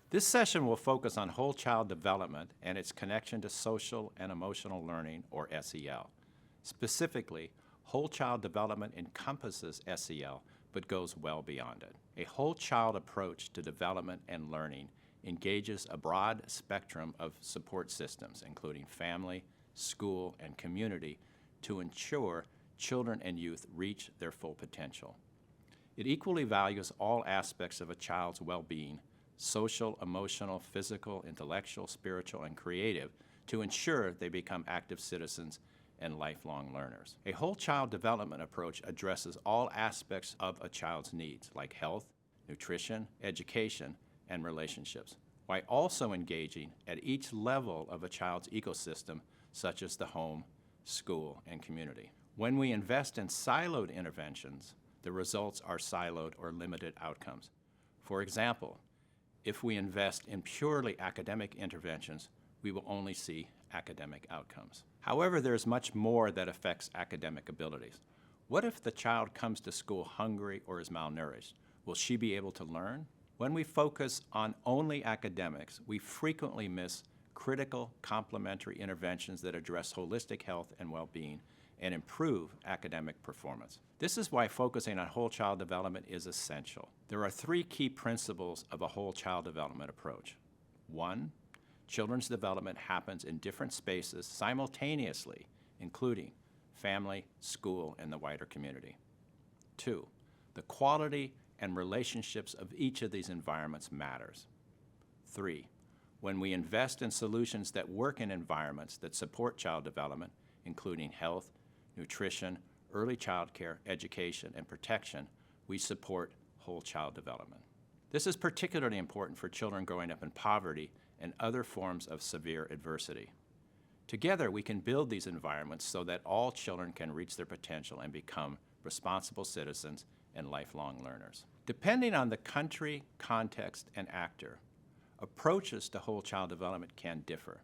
This session will focus on whole child development and its connection to social and emotional learning, or SEL. Specifically, whole child development encompasses SEL, but goes well beyond it. A whole child approach to development and learning engages a broad spectrum of support systems, including family, school, and community, to ensure children and youth reach their full potential. It equally values all aspects of a child's well-being, social, emotional, physical, intellectual, spiritual, and creative, to ensure they become active citizens and lifelong learners. A whole child development approach addresses all aspects of a child's needs, like health, nutrition, education, and relationships, while also engaging at each level of a child's ecosystem, such as the home, school, and community. When we invest in siloed interventions, the results are siloed or limited outcomes. For example, if we invest in purely academic interventions, we will only see academic outcomes. However, there is much more that affects academic abilities. What if the child comes to school hungry or is malnourished? Will she be able to learn? When we focus on only academics, we frequently miss critical complementary interventions that address holistic health and well-being and improve academic performance. This is why focusing on whole child development is essential. There are three key principles of a whole child development approach. One, children's development happens in different spaces simultaneously, including family, school, and the wider community. Two, the quality and relationships of each of these environments matters. Three, when we invest in solutions that work in environments that support child development, including health, nutrition, early child care, education, and protection, we support whole child development. This is particularly important for children growing up in poverty and other forms of severe adversity. Together, we can build these environments so that all children can reach their potential and become responsible citizens and lifelong learners. Depending on the country, context, and actor, approaches to whole child development can differ.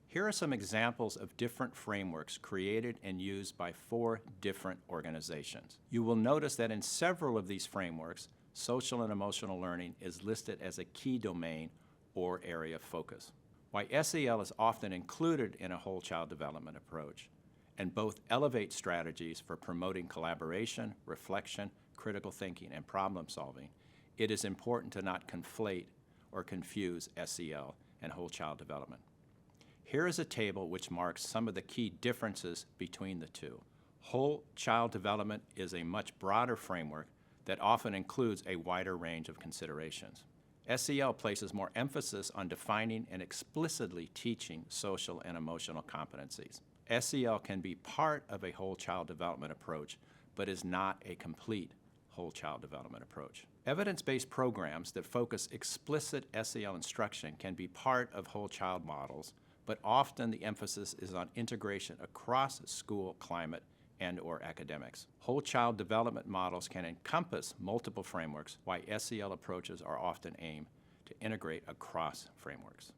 Here are some examples of different frameworks created and used by 4 different organizations. You will notice that in several of these frameworks, social and emotional learning is listed as a key domain or area of focus. While SEL is often included in a whole child development approach, and both elevate strategies for promoting collaboration, reflection, critical thinking, and problem solving, it is important to not conflate or confuse SEL and whole child development. Here is a table which marks some of the key differences between the two. Whole child development is a much broader framework that often includes a wider range of considerations. SEL places more emphasis on defining and explicitly teaching social and emotional competencies. SEL can be part of a whole child development approach, but is not a complete whole child development approach. Evidence-based programs that focus explicit SEL instruction can be part of whole child models, but often the emphasis is on integration across school climate and/or academics. Whole child development models can encompass multiple frameworks, while SEL approaches are often aimed to integrate across frameworks.